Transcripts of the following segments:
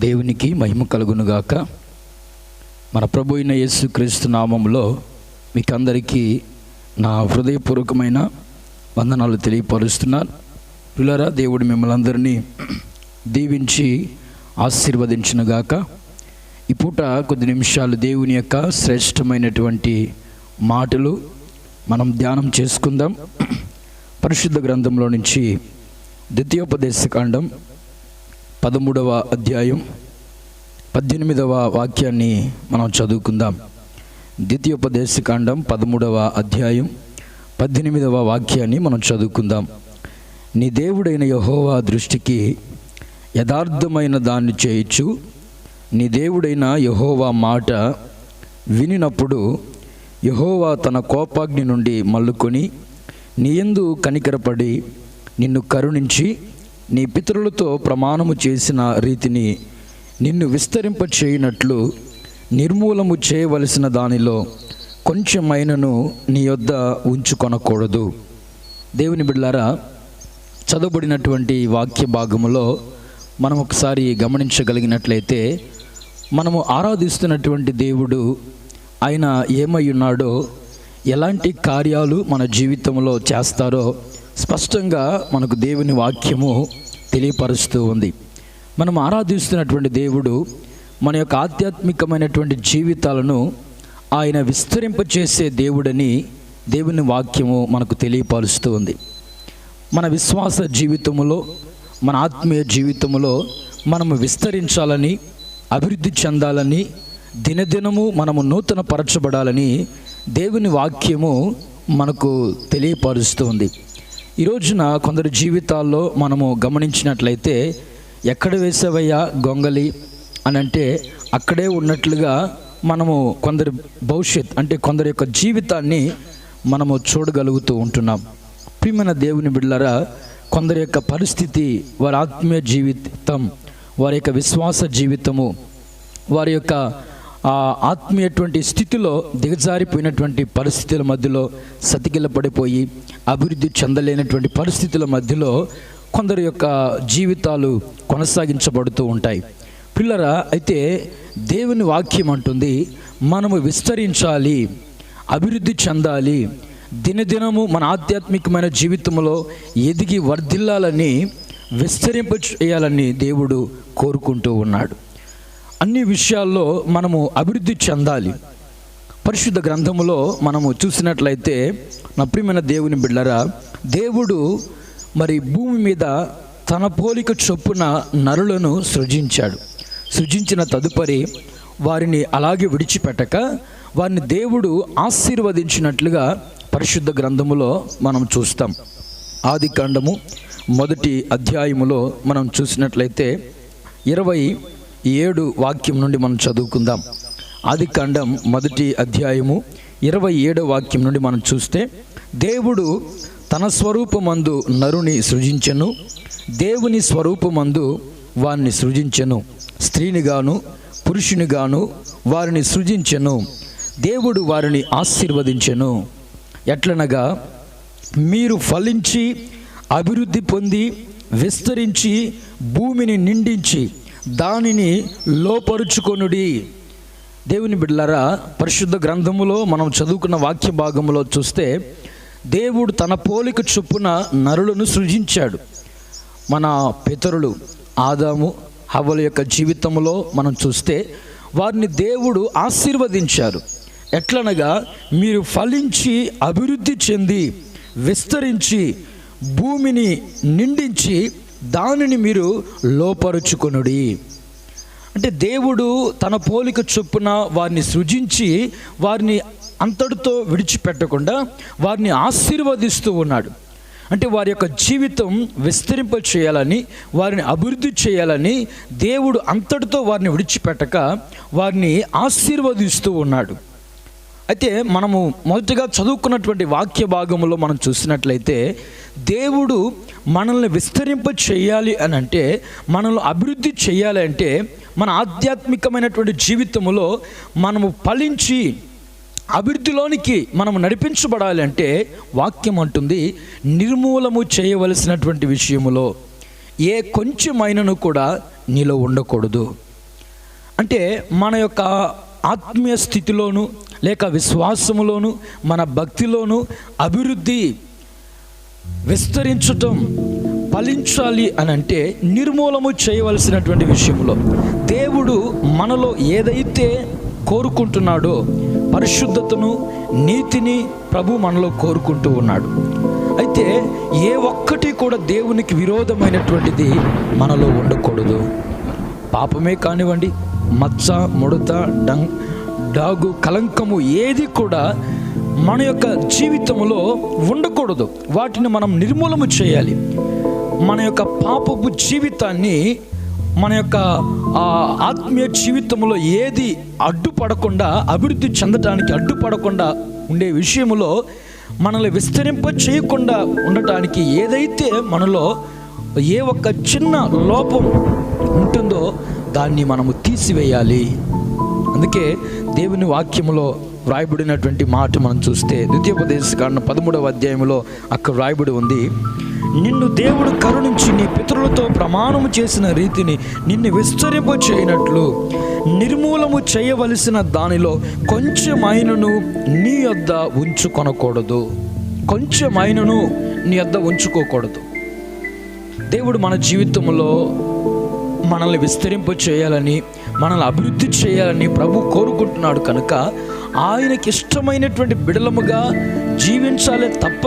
దేవునికి మహిమ కలుగునుగాక. మన ప్రభు అయిన యేసుక్రీస్తు నామములో మీకందరికీ నా హృదయపూర్వకమైన వందనాలు తెలియపరుస్తున్నాను. పిల్లరా, దేవుడు మిమ్మల్ని అందరినీ దీవించి ఆశీర్వదించునుగాక. ఈ పూట కొద్ది నిమిషాలు దేవుని యొక్క శ్రేష్టమైనటువంటి మాటలు మనం ధ్యానం చేసుకుందాం. పరిశుద్ధ గ్రంథంలో నుంచి ద్వితీయోపదేశకాండం 13వ అధ్యాయం 18వ వాక్యాన్ని మనం చదువుకుందాం. ద్వితీయోపదేశకాండం 13వ అధ్యాయం 18వ వాక్యాన్ని మనం చదువుకుందాం. నీ దేవుడైన యెహోవా దృష్టికి యథార్థమైన దాన్ని చేయొచ్చు. నీ దేవుడైన యెహోవా మాట వినినప్పుడు యెహోవా తన కోపాగ్ని నుండి మల్లుకొని నీ యందు కనికరపడి నిన్ను కరుణించి నీ పితరులతో ప్రమాణము చేసిన రీతిని నిన్ను విస్తరింప చేయనట్లు నిర్మూలము చేయవలసిన దానిలో కొంచెమైనను నీ యొద్ద ఉంచుకొనకూడదు. దేవుని బిడ్డలారా, చదవబడినటువంటి వాక్య భాగములో మనం ఒకసారి గమనించగలిగినట్లయితే మనము ఆరాధిస్తున్నటువంటి దేవుడు ఆయన ఏమై ఉన్నాడో, ఎలాంటి కార్యాలు మన జీవితంలో చేస్తారో స్పష్టంగా మనకు దేవుని వాక్యము తెలియపరుస్తూ ఉంది. మనం ఆరాధిస్తున్నటువంటి దేవుడు మన యొక్క ఆధ్యాత్మికమైనటువంటి జీవితాలను ఆయన విస్తరింపచేసే దేవుడని దేవుని వాక్యము మనకు తెలియపరుస్తూ ఉంది. మన విశ్వాస జీవితంలో, మన ఆత్మీయ జీవితంలో మనము విస్తరించాలని, అభివృద్ధి చెందాలని, దినదినము మనము నూతన పరచబడాలని దేవుని వాక్యము మనకు తెలియపరుస్తుంది. ఈ రోజున కొందరు జీవితాల్లో మనము గమనించినట్లయితే, ఎక్కడ వేసావయ్యా గొంగలి అని అంటే అక్కడే ఉన్నట్లుగా మనము కొందరి భవిష్యత్ అంటే కొందరి యొక్క జీవితాన్ని మనము చూడగలుగుతూ ఉంటున్నాం. ప్రియమైన దేవుని బిడ్డలారా, కొందరి యొక్క పరిస్థితి, వారి ఆత్మీయ జీవితం, వారి యొక్క విశ్వాస జీవితము, వారి యొక్క ఆత్మీయటువంటి స్థితిలో దిగజారిపోయినటువంటి పరిస్థితుల మధ్యలో సతికిల పడిపోయి అభివృద్ధి చెందలేనటువంటి పరిస్థితుల మధ్యలో కొందరి యొక్క జీవితాలు కొనసాగించబడుతూ ఉంటాయి. పిల్లరా, అయితే దేవుని వాక్యం అంటుంది మనము విస్తరించాలి, అభివృద్ధి చెందాలి, దినదినము మన ఆధ్యాత్మికమైన జీవితంలో ఎదిగి వర్ధిల్లాలని, విస్తరింప చేయాలని దేవుడు కోరుకుంటూ ఉన్నాడు. అన్ని విషయాల్లో మనము అభివృద్ధి చెందాలి. పరిశుద్ధ గ్రంథములో మనము చూసినట్లయితే, నా ప్రియమైన దేవుని బిడ్డలారా, దేవుడు మరి భూమి మీద తన పోలిక చొప్పున నరులను సృజించాడు. సృజించిన తదుపరి వారిని అలాగే విడిచిపెట్టక వారిని దేవుడు ఆశీర్వదించినట్లుగా పరిశుద్ధ గ్రంథములో మనం చూస్తాం. ఆదికాండము 1వ అధ్యాయములో మనం చూసినట్లయితే 27 వాక్యం నుండి మనం చదువుకుందాం. ఆదికాండం 1వ అధ్యాయము 27వ వాక్యం నుండి మనం చూస్తే, దేవుడు తన స్వరూపమందు నరుని సృజించెను, దేవుని స్వరూపమందు వారిని సృజించెను, స్త్రీనిగాను పురుషునిగాను వారిని సృజించెను. దేవుడు వారిని ఆశీర్వదించెను. ఎట్లనగా, మీరు ఫలించి అభివృద్ధి పొంది విస్తరించి భూమిని నిండించి దానిని లోపరుచుకొనుడి. దేవుని బిడ్డలారా, పరిశుద్ధ గ్రంథములో మనం చదువుకున్న వాక్య భాగంలో చూస్తే, దేవుడు తన పోలిక చొప్పున నరులను సృజించాడు. మన పితరులు ఆదాము హవ్వల యొక్క జీవితంలో మనం చూస్తే వారిని దేవుడు ఆశీర్వదించారు. ఎట్లనగా, మీరు ఫలించి అభివృద్ధి చెంది విస్తరించి భూమిని నిండించి దానిని మీరు లోపరుచుకొనుడి. అంటే దేవుడు తన పోలిక చొప్పున వారిని సృజించి వారిని అంతటితో విడిచిపెట్టకుండా వారిని ఆశీర్వదిస్తూ ఉన్నాడు. అంటే వారి యొక్క జీవితం విస్తరింప చేయాలని, వారిని అభివృద్ధి చేయాలని దేవుడు అంతటితో వారిని విడిచిపెట్టక వారిని ఆశీర్వదిస్తూ ఉన్నాడు. అయితే మనము మొదటిగా చదువుకున్నటువంటి వాక్య భాగంలో మనం చూసినట్లయితే, దేవుడు మనల్ని విస్తరింప చేయాలి అని అంటే, మనల్ని అభివృద్ధి చేయాలి అంటే, మన ఆధ్యాత్మికమైనటువంటి జీవితంలో మనము ఫలించి అభివృద్ధిలోనికి మనం నడిపించబడాలి అంటే వాక్యం అంటుంది, నిర్మూలము చేయవలసినటువంటి విషయములో ఏ కొంచెమైనను కూడా నీలో ఉండకూడదు. అంటే మన యొక్క ఆత్మీయ స్థితిలోను లేక విశ్వాసములోను మన భక్తిలోను అభివృద్ధి విస్తరించటం ఫలించాలి అని అంటే నిర్మూలము చేయవలసినటువంటి విషయంలో దేవుడు మనలో ఏదైతే కోరుకుంటున్నాడో పరిశుద్ధతను నీతిని ప్రభు మనలో కోరుకుంటూ ఉన్నాడు. అయితే ఏ ఒక్కటి కూడా దేవునికి విరోధమైనటువంటిది మనలో ఉండకూడదు. పాపమే కానివ్వండి, మచ్చ, ముడత, డాగు, కలంకము ఏది కూడా మన యొక్క జీవితంలో ఉండకూడదు. వాటిని మనం నిర్మూలము చేయాలి. మన యొక్క పాపపు జీవితాన్ని, మన యొక్క ఆత్మీయ జీవితంలో ఏది అడ్డుపడకుండా, అభివృద్ధి చెందటానికి అడ్డుపడకుండా ఉండే విషయంలో మనల్ని విస్తరింప చేయకుండా ఉండటానికి ఏదైతే మనలో ఏ ఒక్క చిన్న లోపం ఉంటుందో దాన్ని మనము తీసివేయాలి. అందుకే దేవుని వాక్యములో వ్రాయబడినటువంటి మాట మనం చూస్తే ద్వితీయోపదేశకాండం 13వ అధ్యాయంలో అక్కడ వ్రాయబడి ఉంది, నిన్ను దేవుడు కరుణించి నీ పితరులతో ప్రమాణము చేసిన రీతిని నిన్ను విస్తరింప చేయనట్లు నిర్మూలము చేయవలసిన దానిలో కొంచెమైనను నీ యొద్ద ఉంచుకొనకూడదు. కొంచెమైనను నీ యొద్ద ఉంచుకోకూడదు. దేవుడు మన జీవితంలో మనల్ని విస్తరింప చేయాలని, మనల్ని అభివృద్ధి చేయాలని ప్రభు కోరుకుంటున్నాడు. కనుక ఆయనకి ఇష్టమైనటువంటి బిడలముగా జీవించాలే తప్ప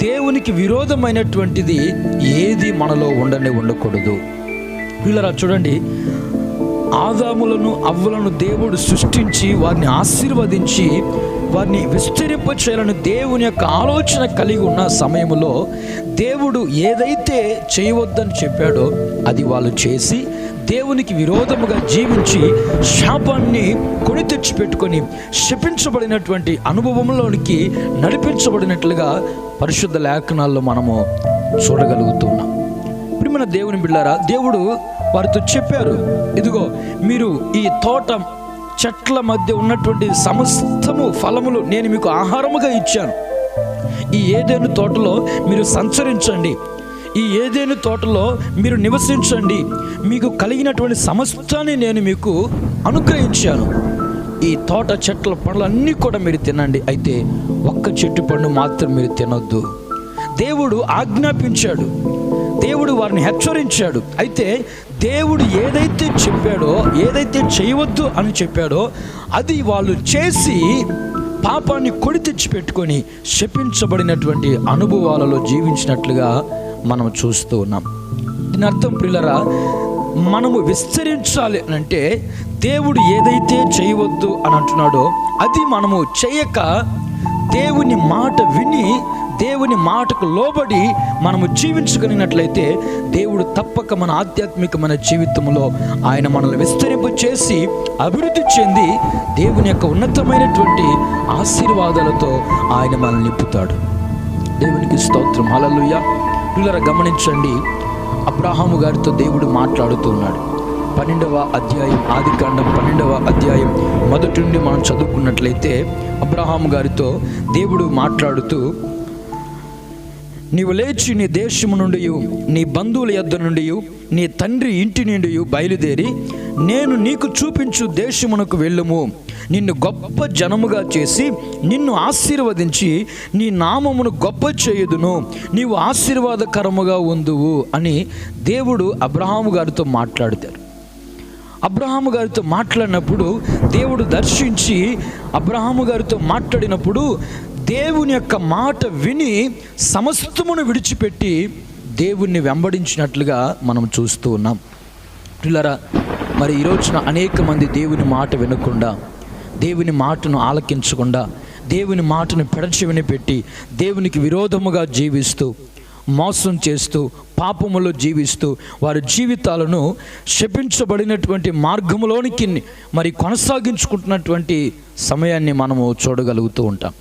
దేవునికి విరోధమైనటువంటిది ఏది మనలో ఉండకూడదు. పిల్లరా చూడండి, ఆదాములను అవ్వలను దేవుడు సృష్టించి వారిని ఆశీర్వదించి వారిని విస్తరింప చేయాలని దేవుని యొక్క ఆలోచన కలిగి ఉన్న సమయంలో దేవుడు ఏదైతే చేయవద్దని చెప్పాడో అది వాళ్ళు చేసి దేవునికి విరోధముగా జీవించి శాపాన్ని కొని తెచ్చి పెట్టుకొని శపించబడినటువంటి అనుభవంలోనికి నడిపించబడినట్లుగా పరిశుద్ధ లేఖనాల్లో మనము చూడగలుగుతున్నాం. ప్రియమైన దేవుని బిడ్డలారా, దేవుడు వారితో చెప్పారు, ఇదిగో మీరు ఈ తోట చెట్ల మధ్య ఉన్నటువంటి సమస్తము ఫలములు నేను మీకు ఆహారముగా ఇచ్చాను. ఈ ఏదైనా తోటలో మీరు సంచరించండి, ఈ ఏదైనా తోటలో మీరు నివసించండి, మీకు కలిగినటువంటి సమస్తాన్ని నేను మీకు అనుగ్రహించాను. ఈ తోట చెట్ల పండ్లన్నీ కూడా మీరు తినండి, అయితే ఒక్క చెట్టు పండు మాత్రం మీరు తినొద్దు. దేవుడు ఆజ్ఞాపించాడు, దేవుడు వారిని హెచ్చరించాడు. అయితే దేవుడు ఏదైతే చెప్పాడో, ఏదైతే చేయవద్దు అని చెప్పాడో అది వాళ్ళు చేసి పాపాన్ని కొని తెచ్చి పెట్టుకొని శపించబడినటువంటి అనుభవాలలో జీవించినట్లుగా మనం చూస్తూ ఉన్నాం. దీని అర్థం ప్రియులరా, మనము విస్తరించాలి అంటే దేవుడు ఏదైతే చేయవద్దు అని అంటున్నాడో అది మనము చేయక దేవుని మాట విని దేవుని మాటకు లోబడి మనము జీవించగలిగినట్లయితే దేవుడు తప్పక మన ఆధ్యాత్మికమైన జీవితంలో ఆయన మనల్ని విస్తరింప చేసి అభివృద్ధి చెంది దేవుని యొక్క ఉన్నతమైనటువంటి ఆశీర్వాదాలతో ఆయన మనల్ని నింపుతాడు. దేవునికి స్తోత్రం, హల్లెలూయా. పిల్లరా గమనించండి, అబ్రహాము గారితో దేవుడు మాట్లాడుతూ ఉన్నాడు. 12వ అధ్యాయం, ఆదికాండం 12వ అధ్యాయం మొదటి నుండి మనం చదువుకున్నట్లయితే అబ్రహాము గారితో దేవుడు మాట్లాడుతూ, నీవు లేచి నీ దేశము నుండి, నీ బంధువుల యొద్ద నుండి, నీ తండ్రి ఇంటి నుండి బయలుదేరి నేను నీకు చూపించు దేశమునకు వెళ్ళుము. నిన్ను గొప్ప జనముగా చేసి నిన్ను ఆశీర్వదించి నీ నామమును గొప్ప చేయుదును, నీవు ఆశీర్వాదకరముగా ఉందువు అని దేవుడు అబ్రహాము గారితో మాట్లాడతారు. అబ్రహాము గారితో మాట్లాడినప్పుడు దేవుడు దర్శించి అబ్రహాము గారితో మాట్లాడినప్పుడు దేవుని యొక్క మాట విని సమస్తమును విడిచిపెట్టి దేవుణ్ణి వెంబడించినట్లుగా మనం చూస్తూ ఉన్నాం. పిల్లరా, మరి ఈరోజున అనేక మంది దేవుని మాట వినకుండా, దేవుని మాటను ఆలకించకుండా, దేవుని మాటను పెడచెవిని పెట్టి దేవునికి విరోధముగా జీవిస్తూ, మోసం చేస్తూ, పాపములో జీవిస్తూ వారి జీవితాలను శపించబడినటువంటి మార్గములోనికి మరి కొనసాగించుకుంటున్నటువంటి సమయాన్ని మనము చూడగలుగుతూ ఉంటాం.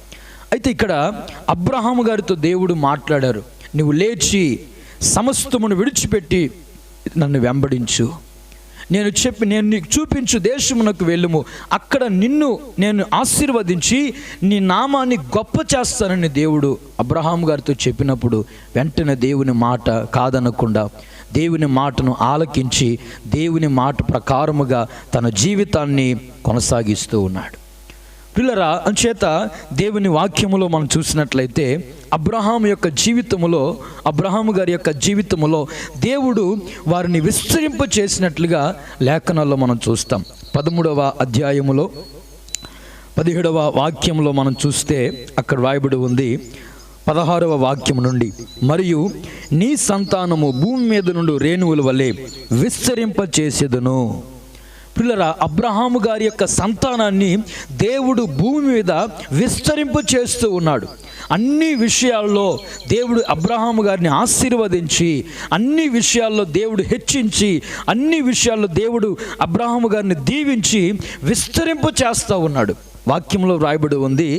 అయితే ఇక్కడ అబ్రహాము గారితో దేవుడు మాట్లాడారు, నువ్వు లేచి సమస్తమును విడిచిపెట్టి నన్ను వెంబడించు. నేను నీకు చూపించు దేశమునకు వెళ్ళుము, అక్కడ నిన్ను నేను ఆశీర్వదించి నీ నామాన్ని గొప్ప చేస్తానని దేవుడు అబ్రహాము గారితో చెప్పినప్పుడు వెంటనే దేవుని మాట కాదనకుండా దేవుని మాటను ఆలకించి దేవుని మాట ప్రకారముగా తన జీవితాన్ని కొనసాగిస్తూ ఉన్నాడు. పిల్లరా, అంచేత దేవుని వాక్యములో మనం చూసినట్లయితే అబ్రహాము గారి యొక్క జీవితములో దేవుడు వారిని విస్తరింప చేసినట్లుగా లేఖనాల్లో మనం చూస్తాం. 13వ అధ్యాయములో 17వ వాక్యంలో మనం చూస్తే అక్కడ రాయబడి ఉంది 16వ వాక్యం నుండి, మరియు నీ సంతానము భూమి మీద నుండి రేణువుల వలె విస్తరింప చేసేదను. పిల్లరా, అబ్రహాము గారి యొక్క సంతానాన్ని దేవుడు భూమి మీద విస్తరింప చేస్తూ ఉన్నాడు. అన్ని విషయాల్లో దేవుడు అబ్రహాము గారిని ఆశీర్వదించి, అన్ని విషయాల్లో దేవుడు హెచ్చించి, అన్ని విషయాల్లో దేవుడు అబ్రహాము గారిని దీవించి విస్తరింప చేస్తూ ఉన్నాడు. వాక్యంలో రాయబడి ఉంది,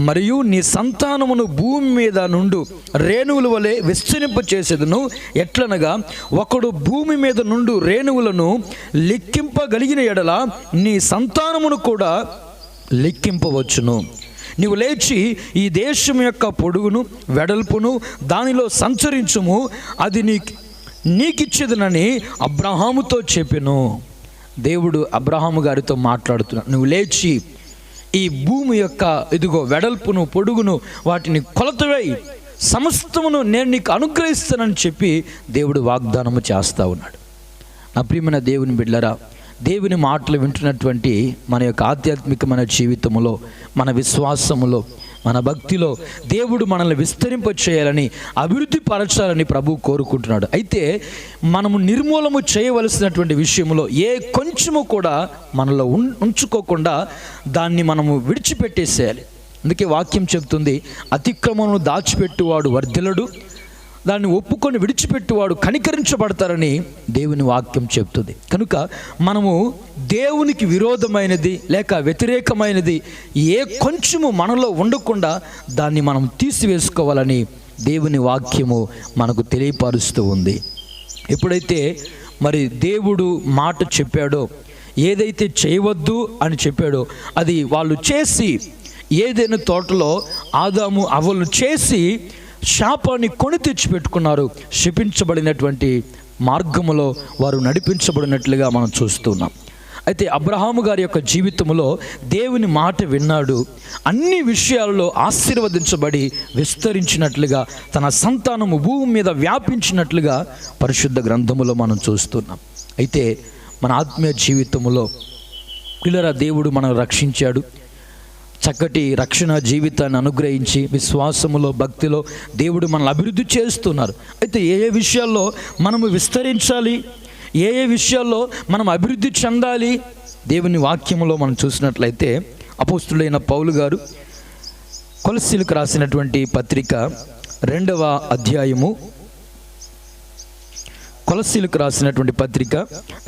మరియు నీ సంతానమును భూమి మీద నుండి రేణువుల వలె విస్తరింప చేసేదను. ఎట్లనగా ఒకడు భూమి మీద నుండి రేణువులను లెక్కింపగలిగిన ఎడల నీ సంతానమును కూడా లెక్కింపవచ్చును. నీవు లేచి ఈ దేశం యొక్క పొడుగును వెడల్పును దానిలో సంచరించుము, అది నీకిచ్చేదనని అబ్రహాముతో చెప్పెను. దేవుడు అబ్రహాము గారితో మాట్లాడుతున్నాడు. నువ్వు లేచి ఈ భూమి యొక్క ఇదిగో వెడల్పును పొడుగును వాటిని కొలతవేయి, సమస్తమును నేను నీకు అనుగ్రహిస్తానని చెప్పి దేవుడు వాగ్దానము చేస్తూ ఉన్నాడు. నా ప్రియమైన దేవుని బిడ్డలారా, దేవుని మాటలు వింటున్నటువంటి మన యొక్క ఆధ్యాత్మికమైన జీవితంలో, మన విశ్వాసములో, మన భక్తిలో దేవుడు మనల్ని విస్తరింప చేయాలని, అభివృద్ధి పరచాలని ప్రభు కోరుకుంటున్నాడు. అయితే మనము నిర్మూలము చేయవలసినటువంటి విషయంలో ఏ కొంచెము కూడా మనలో ఉంచుకోకుండా దాన్ని మనము విడిచిపెట్టేసేయాలి. అందుకే వాక్యం చెప్తుంది, అతిక్రమమును దాచిపెట్టువాడు వర్ధిల్లడు, దాన్ని ఒప్పుకొని విడిచిపెట్టువాడు కనికరించబడతారని దేవుని వాక్యం చెప్తుంది. కనుక మనము దేవునికి విరోధమైనది లేక వ్యతిరేకమైనది ఏ కొంచెము మనలో ఉండకుండా దాన్ని మనం తీసివేసుకోవాలని దేవుని వాక్యము మనకు తెలియపరుస్తూ ఉంది. ఎప్పుడైతే మరి దేవుడు మాట చెప్పాడో, ఏదైతే చేయవద్దు అని చెప్పాడో అది వాళ్ళు చేసి, ఏదైనా తోటలో ఆదాము అవ్వలు చేసి శాపాన్ని కొని తెచ్చిపెట్టుకున్నారు. శపించబడినటువంటి మార్గములో వారు నడిపించబడినట్లుగా మనం చూస్తున్నాం. అయితే అబ్రహాము గారి యొక్క జీవితంలో దేవుని మాట విన్నాడు, అన్ని విషయాల్లో ఆశీర్వదించబడి విస్తరించినట్లుగా, తన సంతానము భూమి మీద వ్యాపించినట్లుగా పరిశుద్ధ గ్రంథములో మనం చూస్తున్నాం. అయితే మన ఆత్మీయ జీవితంలో పిల్లరా, దేవుడు మనల్ని రక్షించాడు, చక్కటి రక్షణ జీవితాన్ని అనుగ్రహించి విశ్వాసములో, భక్తిలో దేవుడు మనల్ని అభివృద్ధి చేస్తున్నారు. అయితే ఏ ఏ విషయాల్లో మనము విస్తరించాలి, ఏ ఏ విషయాల్లో మనం అభివృద్ధి చెందాలి, దేవుని వాక్యములో మనం చూసినట్లయితే అపోస్తుడైన పౌలు గారు కొలస్సీలకు రాసినటువంటి పత్రిక 2వ అధ్యాయము, కొలస్సీలకు రాసినటువంటి పత్రిక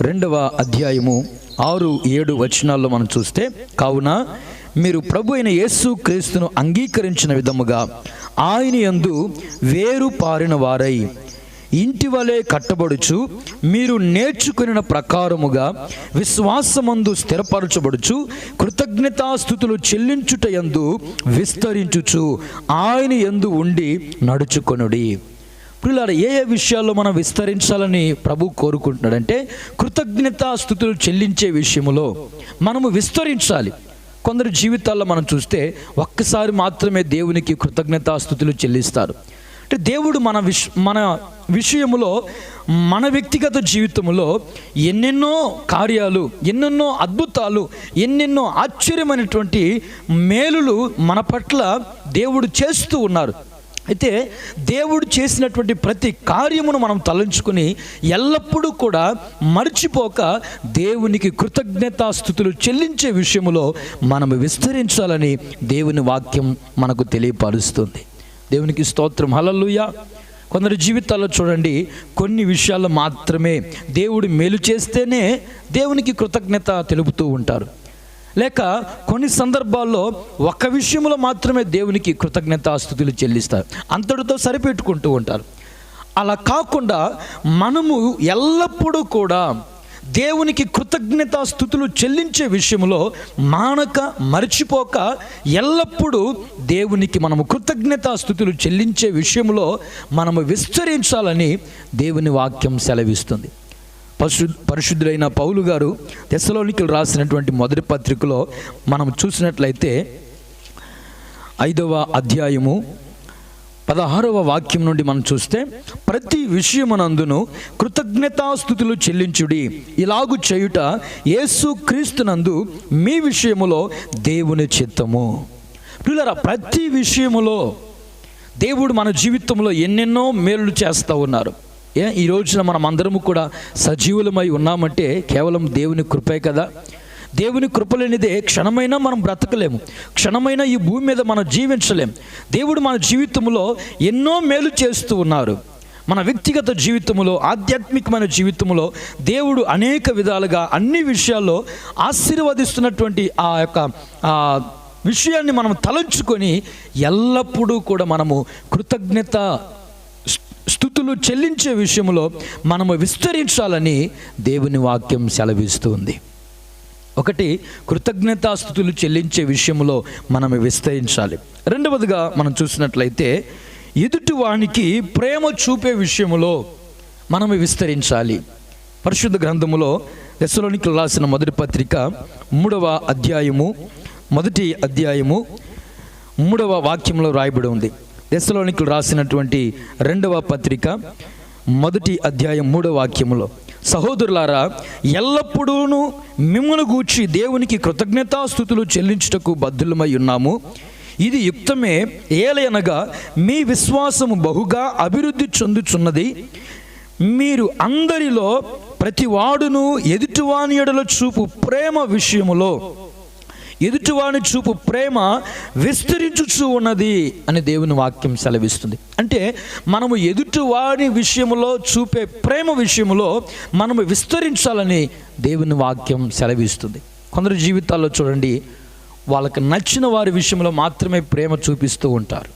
2వ అధ్యాయము 6-7 వచనాల్లో మనం చూస్తే, కావున మీరు ప్రభు అయిన యేసు క్రీస్తును అంగీకరించిన విధముగా ఆయన యందు వేరు పారిన వారై ఇంటి వలె కట్టబడుచు, మీరు నేర్చుకున్న ప్రకారముగా విశ్వాసమందు స్థిరపరచబడుచు, కృతజ్ఞతాస్తుతులు చెల్లించుట యందు విస్తరించుచు ఆయన యందు ఉండి నడుచుకొనుడి. పిల్లలు, ఏ ఏ విషయాల్లో మనం విస్తరించాలని ప్రభు కోరుకుంటున్నాడంటే, కృతజ్ఞతాస్తుతులు చెల్లించే విషయంలో మనము విస్తరించాలి. కొందరు జీవితాల్లో మనం చూస్తే ఒక్కసారి మాత్రమే దేవునికి కృతజ్ఞతాస్తుతులు చెల్లిస్తారు. అంటే దేవుడు మన విషయములో, మన వ్యక్తిగత జీవితంలో ఎన్నెన్నో కార్యాలు, ఎన్నెన్నో అద్భుతాలు, ఎన్నెన్నో ఆశ్చర్యమైనటువంటి మేలులు మన పట్ల దేవుడు చేస్తూ ఉన్నారు. అయితే దేవుడు చేసినటువంటి ప్రతి కార్యమును మనం తలంచుకుని ఎల్లప్పుడూ కూడా మర్చిపోక దేవునికి కృతజ్ఞతాస్తుతులు చెల్లించే విషయంలో మనం విస్తరించాలని దేవుని వాక్యం మనకు తెలియపరుస్తుంది. దేవునికి స్తోత్రం, హల్లెలూయా. కొందరి జీవితాల్లో చూడండి, కొన్ని విషయాల్లో మాత్రమే దేవుడు మేలు చేస్తేనే దేవునికి కృతజ్ఞత తెలుపుతూ ఉంటారు. లేక కొన్ని సందర్భాల్లో ఒక విషయంలో మాత్రమే దేవునికి కృతజ్ఞతాస్తుతులు చెల్లిస్తారు, అంతటితో సరిపెట్టుకుంటూ ఉంటారు. అలా కాకుండా మనము ఎల్లప్పుడూ కూడా దేవునికి కృతజ్ఞతాస్తుతులు చెల్లించే విషయంలో మానక మర్చిపోక ఎల్లప్పుడూ దేవునికి మనము కృతజ్ఞతాస్తుతులు చెల్లించే విషయంలో మనము విస్తరించాలని దేవుని వాక్యం సెలవిస్తుంది. పరిశుద్ధులైన పౌలు గారు తెస్సలోనికీయులకు రాసినటువంటి మొదటి పత్రికలో మనం చూసినట్లయితే 5వ అధ్యాయము 16వ వాక్యం నుండి మనం చూస్తే, ప్రతి విషయమునందును కృతజ్ఞతాస్తుతులు చెల్లించుడి, ఇలాగు చేయుట యేసు క్రీస్తునందు మీ విషయములో దేవుని చిత్తము. ప్రియులారా, ప్రతి విషయములో దేవుడు మన జీవితంలో ఎన్నెన్నో మేలు చేస్తూ ఉన్నారు. ఈ రోజున మనం అందరము కూడా సజీవులమై ఉన్నామంటే కేవలం దేవుని కృపే కదా. దేవుని కృపలేనిదే క్షణమైనా మనం బ్రతకలేము, క్షణమైనా ఈ భూమి మీద మనం జీవించలేం. దేవుడు మన జీవితంలో ఎన్నో మేలు చేస్తూ ఉన్నారు. మన వ్యక్తిగత జీవితంలో, ఆధ్యాత్మికమైన జీవితంలో దేవుడు అనేక విధాలుగా అన్ని విషయాల్లో ఆశీర్వదిస్తున్నటువంటి ఆ యొక్క విషయాన్ని మనం తలంచుకొని ఎల్లప్పుడూ కూడా మనము కృతజ్ఞత స్తుతులు చెల్లించే విషయంలో మనము విస్తరించాలని దేవుని వాక్యం సెలవిస్తుంది. ఒకటి, కృతజ్ఞతాస్తుతులు చెల్లించే విషయంలో మనం విస్తరించాలి. రెండవదిగా మనం చూసినట్లయితే ఎదుటివానికి ప్రేమ చూపే విషయంలో మనం విస్తరించాలి. పరిశుద్ధ గ్రంథములో తెస్సలోనికీయులకు రాసిన మొదటి పత్రిక 3వ అధ్యాయము 3వ వాక్యంలో రాయబడి ఉంది. తెస్సలోనికీయులకు రాసినటువంటి 2వ పత్రిక 1వ అధ్యాయం 3వ వాక్యములో, సహోదరులారా, ఎల్లప్పుడూ మిమ్మల్ని గూర్చి దేవునికి కృతజ్ఞతాస్తుతులు చెల్లించుటకు బద్ధులమై ఉన్నాము. ఇది యుక్తమే, ఏలయనగా మీ విశ్వాసము బహుగా అభివృద్ధి చెందుచున్నది. మీరు అందరిలో ప్రతివాడును ఎదుటివాని ఎడల చూపు ప్రేమ విషయములో ఎదుటివాని చూపు ప్రేమ విస్తరించుచూ ఉన్నది అని దేవుని వాక్యం సెలవిస్తుంది. అంటే మనము ఎదుటివాని విషయంలో చూపే ప్రేమ విషయంలో మనము విస్తరించాలని దేవుని వాక్యం సెలవిస్తుంది. కొందరు జీవితాల్లో చూడండి, వాళ్ళకి నచ్చిన వారి విషయంలో మాత్రమే ప్రేమ చూపిస్తూ ఉంటారు.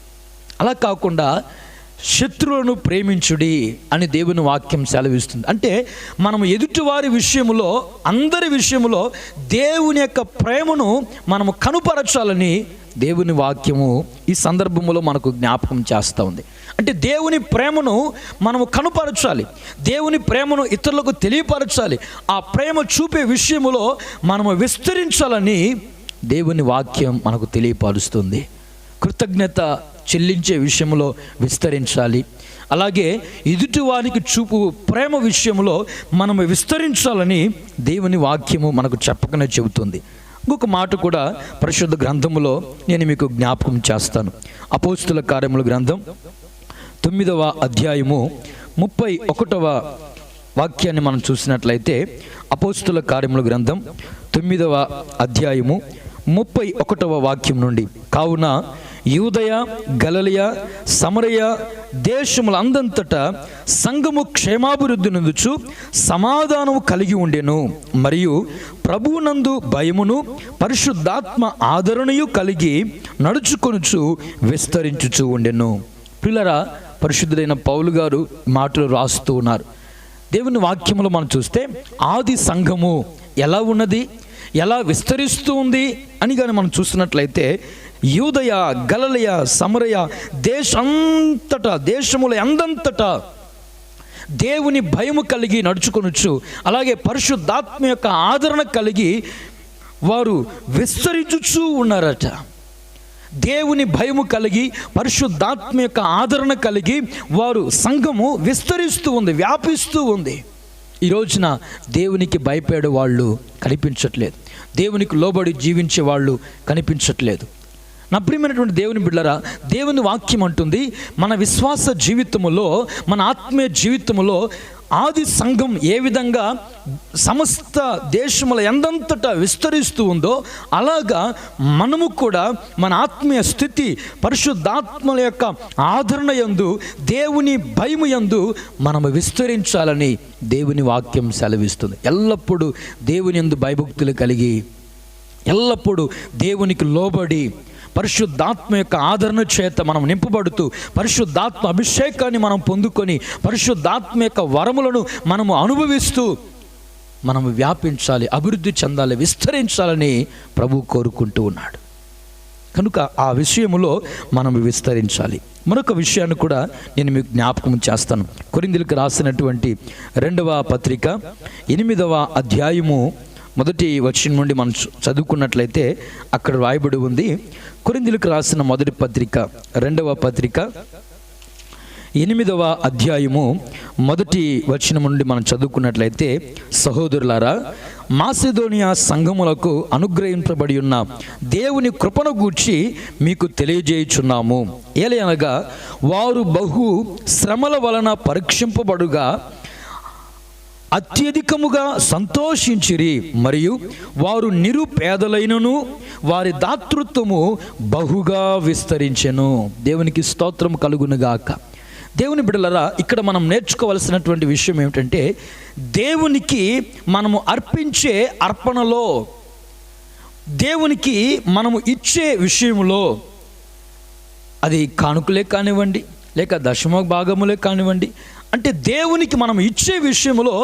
అలా కాకుండా శత్రువులను ప్రేమించుడి అని దేవుని వాక్యం సెలవిస్తుంది. అంటే మనము ఎదుటివారి విషయంలో, అందరి విషయంలో దేవుని యొక్క ప్రేమను మనము కనుపరచాలని దేవుని వాక్యము ఈ సందర్భంలో మనకు జ్ఞాపకం చేస్తూ ఉంది. అంటే దేవుని ప్రేమను మనము కనుపరచాలి, దేవుని ప్రేమను ఇతరులకు తెలియపరచాలి. ఆ ప్రేమ చూపే విషయంలో మనము విస్తరించాలని దేవుని వాక్యం మనకు తెలియపరుస్తుంది. కృతజ్ఞత చెల్లించే విషయంలో విస్తరించాలి. అలాగే ఎదుటివారికి చూపు ప్రేమ విషయంలో మనము విస్తరించాలని దేవుని వాక్యము మనకు చెప్పకనే చెబుతుంది. ఇంకొక మాట కూడా పరిశుద్ధ గ్రంథములో నేను మీకు జ్ఞాపకం చేస్తాను. అపోస్తుల కార్యముల గ్రంథం 9వ అధ్యాయము 31వ వాక్యాన్ని మనం చూసినట్లయితే, అపోస్తుల కార్యముల గ్రంథం 9వ అధ్యాయము 31వ వాక్యం నుండి, కావున యూదయ, గలిలయ, సమరయ దేశములందంతటా సంఘము క్షేమాభివృద్ధి నొందుచు సమాధానము కలిగి ఉండెను, మరియు ప్రభువునందు భయమును పరిశుద్ధాత్మ ఆదరణయు కలిగి నడుచుకొనుచు విస్తరించుచు ఉండెను. పిల్లరా, పరిశుద్ధుడైన పౌలు గారు మాటలు రాస్తూ ఉన్నారు. దేవుని వాక్యములో మనం చూస్తే ఆది సంఘము ఎలా ఉన్నది, ఎలా విస్తరిస్తూ ఉంది అని కానీ మనం చూసినట్లయితే, యూదయ, గలిలయ, సమరయ దేశముల అందంతటా దేవుని భయము కలిగి నడుచుకొనొచ్చు, అలాగే పరిశుద్ధాత్మ యొక్క ఆదరణ కలిగి వారు విస్తరించుచూ ఉన్నారట. దేవుని భయము కలిగి, పరిశుద్ధాత్మ యొక్క ఆదరణ కలిగి వారు సంఘము విస్తరిస్తూ ఉంది, వ్యాపిస్తూ ఉంది. ఈ రోజున దేవునికి భయపడే వాళ్ళు కనిపించట్లేదు, దేవునికి లోబడి జీవించే వాళ్ళు కనిపించట్లేదు. నా ప్రియమైనటువంటి దేవుని బిడ్డలారా, దేవుని వాక్యం అంటుంది, మన విశ్వాస జీవితములో, మన ఆత్మీయ జీవితములో ఆది సంఘం ఏ విధంగా సమస్త దేశముల ఎందంతటా విస్తరిస్తూ ఉందో, అలాగా మనము కూడా మన ఆత్మీయ స్థితి పరిశుద్ధాత్మల యొక్క ఆదరణ యందు, దేవుని భయము యందు మనము విస్తరించాలని దేవుని వాక్యం సెలవిస్తుంది. ఎల్లప్పుడూ దేవుని యందు భయభక్తులు కలిగి, ఎల్లప్పుడూ దేవునికి లోబడి, పరిశుద్ధాత్మ యొక్క ఆదరణ చేత మనం నింపబడుతూ, పరిశుద్ధాత్మ అభిషేకాన్ని మనం పొందుకొని, పరిశుద్ధాత్మ యొక్క వరములను మనము అనుభవిస్తూ మనం వ్యాపించాలి, అభివృద్ధి చెందాలి, విస్తరించాలని ప్రభు కోరుకుంటూ ఉన్నాడు. కనుక ఆ విషయంలో మనం విస్తరించాలి. మరొక విషయాన్ని కూడా నేను మీకు జ్ఞాపకం చేస్తాను. కొరింథీయులకు రాసినటువంటి 2వ పత్రిక 8వ అధ్యాయము 1వ వచనం నుండి మనం చదువుకున్నట్లయితే అక్కడ రాయబడి ఉంది. కొరింథీయులకు రాసిన మొదటి పత్రిక 2వ పత్రిక 8వ అధ్యాయము 1వ వచనం నుండి మనం చదువుకున్నట్లయితే, సహోదరులారా, మాసిదోనియా సంఘములకు అనుగ్రహింపబడి ఉన్న దేవుని కృపను గూర్చి మీకు తెలియజేయుచున్నాము. ఏలయనగా వారు బహు శ్రమల వలన పరీక్షింపబడుగా అత్యధికముగా సంతోషించిరి, మరియు వారు నిరుపేదలైనను వారి దాతృత్వము బహుగా విస్తరించెను. దేవునికి స్తోత్రం కలుగునుగాక. దేవుని బిడ్డలారా, ఇక్కడ మనం నేర్చుకోవలసినటువంటి విషయం ఏమిటంటే, దేవునికి మనము అర్పించే అర్పణలో, దేవునికి మనము ఇచ్చే విషయంలో, అది కానుకలే కానివ్వండి, లేక దశమ భాగములే కానివ్వండి, అంటే దేవునికి మనం ఇచ్చే విషయంలో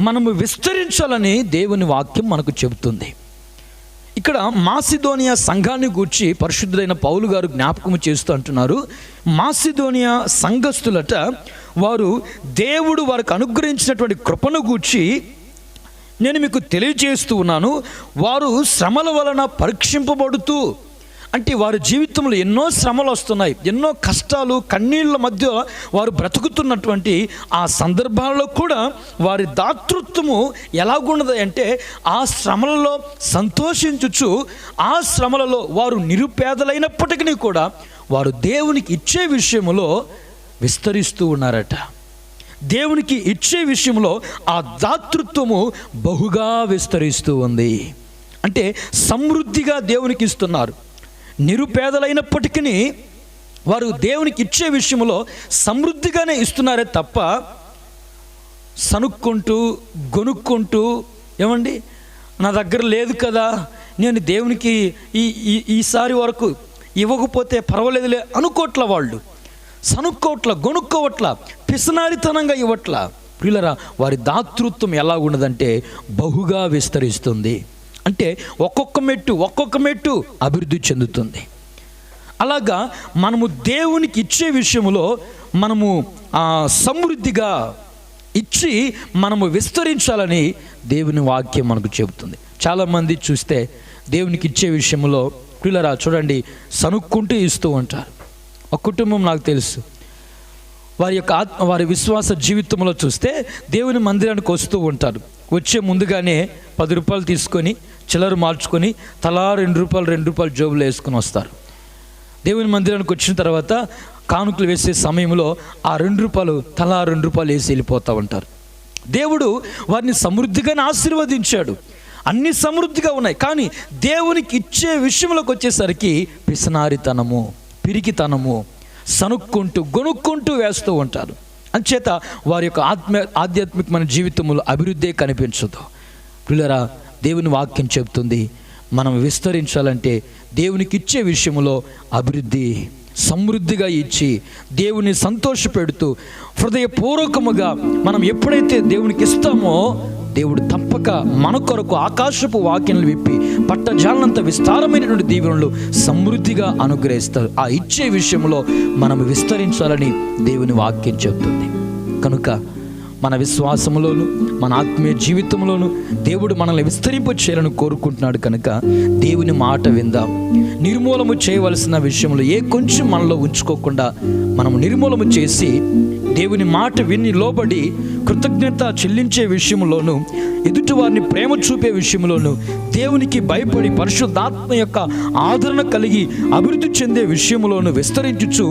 మనము విస్తరించాలని దేవుని వాక్యం మనకు చెబుతుంది. ఇక్కడ మాసిదోనియా సంఘాన్ని గూర్చి పరిశుద్ధుడైన పౌలు గారు జ్ఞాపకం చేస్తూ అంటున్నారు, మాసిదోనియా సంఘస్థులట వారు దేవుడు వారికి అనుగ్రహించినటువంటి కృపను గూర్చి నేను మీకు తెలియజేస్తూ ఉన్నాను. వారు శ్రమల వలన పరీక్షింపబడుతూ, అంటే వారి జీవితంలో ఎన్నో శ్రమలు వస్తున్నాయి, ఎన్నో కష్టాలు కన్నీళ్ళ మధ్య వారు బ్రతుకుతున్నటువంటి ఆ సందర్భాల్లో కూడా వారి దాతృత్వము ఎలాగున్నది అంటే, ఆ శ్రమలలో సంతోషించుచు, ఆ శ్రమలలో వారు నిరుపేదలైనప్పటికీ కూడా వారు దేవునికి ఇచ్చే విషయంలో విస్తరిస్తూ ఉన్నారట. దేవునికి ఇచ్చే విషయంలో ఆ దాతృత్వము బహుగా విస్తరిస్తూ ఉంది. అంటే సమృద్ధిగా దేవునికి ఇస్తున్నారు. నిరుపేదలైనప్పటికీ వారు దేవునికి ఇచ్చే విషయంలో సమృద్ధిగానే ఇస్తున్నారే తప్ప సనుక్కుంటూ గొనుక్కుంటూ, ఏమండి నా దగ్గర లేదు కదా, నేను దేవునికి ఈసారి వరకు ఇవ్వకపోతే పర్వాలేదులే అనుకోట్ల, వాళ్ళు సనుక్కోట్ల, గొనుక్కోవట్ల, పిసనారితనంగా ఇవ్వట్ల. ప్రియులరా, వారి దాతృత్వం ఎలా ఉన్నదంటే బహుగా విస్తరిస్తుంది. అంటే ఒక్కొక్క మెట్టు అభివృద్ధి చెందుతుంది. అలాగా మనము దేవునికి ఇచ్చే విషయంలో మనము సమృద్ధిగా ఇచ్చి మనము విస్తరించాలని దేవుని వాక్యం మనకు చెబుతుంది. చాలామంది చూస్తే దేవునికి ఇచ్చే విషయంలో, పిల్లరా చూడండి, సనుక్కుంటూ ఇస్తూ ఉంటారు. ఒక కుటుంబం నాకు తెలుసు, వారి విశ్వాస జీవితంలో చూస్తే దేవుని మందిరానికి వస్తూ ఉంటారు. వచ్చే ముందుగానే 10 రూపాయలు తీసుకొని చిల్లర మార్చుకొని తలా 2 రూపాయలు జోబులో వేసుకొని వస్తారు. దేవుని మందిరానికి వచ్చిన తర్వాత కానుకలు వేసే సమయంలో ఆ 2 రూపాయలు తలా 2 రూపాయలు వేసి వెళ్ళిపోతూ ఉంటారు. దేవుడు వారిని సమృద్ధిగానే ఆశీర్వదించాడు, అన్ని సమృద్ధిగా ఉన్నాయి. కానీ దేవునికి ఇచ్చే విషయంలోకి వచ్చేసరికి పిసనారితనము, పిరికితనము, సనుక్కుంటూ గొనుక్కుంటూ వేస్తూ ఉంటారు. అంచేత వారి యొక్క ఆధ్యాత్మికమైన జీవితంలో అభివృద్ధి కనిపించదు. పిల్లరా, దేవుని వాక్యం చెబుతుంది, మనం విస్తరించాలంటే దేవునికి ఇచ్చే విషయంలో అభివృద్ధి సమృద్ధిగా ఇచ్చి దేవుని సంతోషపెడుతూ హృదయపూర్వకముగా మనం ఎప్పుడైతే దేవునికి ఇస్తామో, దేవుడు తప్పక మన కొరకు ఆకాశపు వాక్యాలను విప్పి పట్టజాలనంత విస్తారమైనటువంటి దీవెనలు సమృద్ధిగా అనుగ్రహిస్తారు. ఆ ఇచ్చే విషయంలో మనం విస్తరించాలని దేవుని వాక్యం చెబుతుంది. కనుక మన విశ్వాసంలోను మన ఆత్మీయ జీవితంలోను దేవుడు మనల్ని విస్తరింప చేయాలని కోరుకుంటున్నాడు. కనుక దేవుని మాట విందాం. నిర్మూలము చేయవలసిన విషయంలో ఏ కొంచెం మనలో ఉంచుకోకుండా మనము నిర్మూలము చేసి దేవుని మాట విని లోబడి కృతజ్ఞత చెల్లించే విషయంలోను, ఎదుటి వారిని ప్రేమ చూపే విషయంలోను, దేవునికి భయపడి పరిశుద్ధాత్మ యొక్క ఆదరణ కలిగి అభివృద్ధి చెందే విషయంలోను విస్తరించుచు,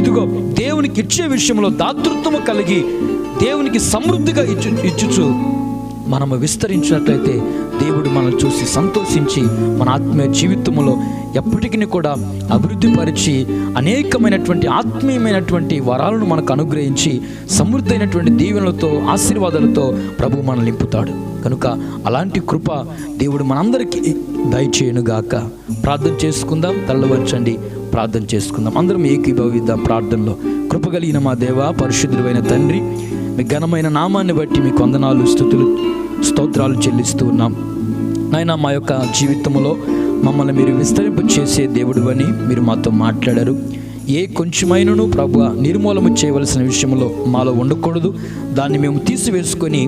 ఇదిగో దేవునికి ఇచ్చే విషయంలో దాతృత్వము కలిగి దేవునికి సమృద్ధిగా ఇచ్చుచు మనము విస్తరించినట్లయితే దేవుడు మనల్ని చూసి సంతోషించి మన ఆత్మీయ జీవితంలో ఎప్పటికీ కూడా అభివృద్ధి పరిచి అనేకమైనటువంటి ఆత్మీయమైనటువంటి వరాలను మనకు అనుగ్రహించి సమృద్ధైనటువంటి దీవెనలతో ఆశీర్వాదాలతో ప్రభు మనల్ని నింపుతాడు. కనుక అలాంటి కృప దేవుడు మనందరికీ దయచేయునుగాక. ప్రార్థన చేసుకుందాం. తలవంచండి, ప్రార్థన చేసుకుందాం. అందరం ఏకీభవిద్దాం ప్రార్థనలో. కృపగలిగిన మా దేవ, పరిశుద్ధుడైన తండ్రి, మీ ఘనమైన నామాన్ని బట్టి మీకు వందనాలు, స్తుతులు, స్తోత్రాలు చెల్లిస్తూ ఉన్నాం. నాయన, మా యొక్క జీవితంలో మమ్మల్ని మీరు విస్తరింప చేసే దేవుడు అని మీరు మాతో మాట్లాడారు. ఏ కొంచెమైనను ప్రభువా నిర్మూలన చేయవలసిన విషయంలో మాలో ఉండకూడదు. దాన్ని మేము తీసివేసుకొని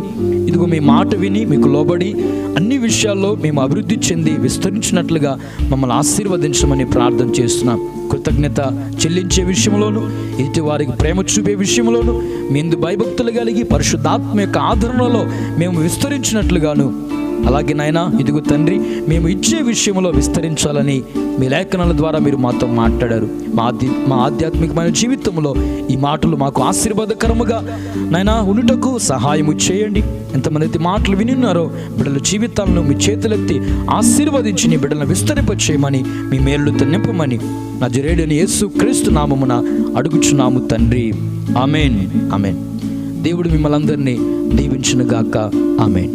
ఇదిగో మీ మాట విని మీకు లోబడి అన్ని విషయాల్లో మేము అభివృద్ధి చెంది విస్తరించినట్లుగా మమ్మల్ని ఆశీర్వదించమని ప్రార్థన చేస్తున్నాం. కృతజ్ఞత చెల్లించే విషయంలోను, ఎదుటి వారికి ప్రేమ చూపే విషయంలోను మీ యందు భయభక్తులు కలిగి పరిశుద్ధాత్మ యొక్క ఆదరణలో మేము విస్తరించినట్లుగాను, అలాగే నాయనా ఇదిగో తండ్రి మేము ఇచ్చే విషయంలో విస్తరించాలని మీ లేఖనాల ద్వారా మీరు మాతో మాట్లాడారు. మా ఆధ్యాత్మికమైన జీవితంలో ఈ మాటలు మాకు ఆశీర్వాదకరముగా నాయనా ఉండుటకు సహాయము చేయండి. ఎంతమంది అయితే మాటలు వినిన్నారో బిడ్డల జీవితాలను మీ చేతులెత్తి ఆశీర్వదించి నీ బిడ్డలను విస్తరింపచేయమని, మీ మేలుతో నింపమని నజరేయుడైన యేసు క్రీస్తు నామమున అడుగుచున్నాము తండ్రి. ఆమేన్, ఆమేన్. దేవుడు మిమ్మల్ని అందరినీ దీవించును గాక. ఆమేన్.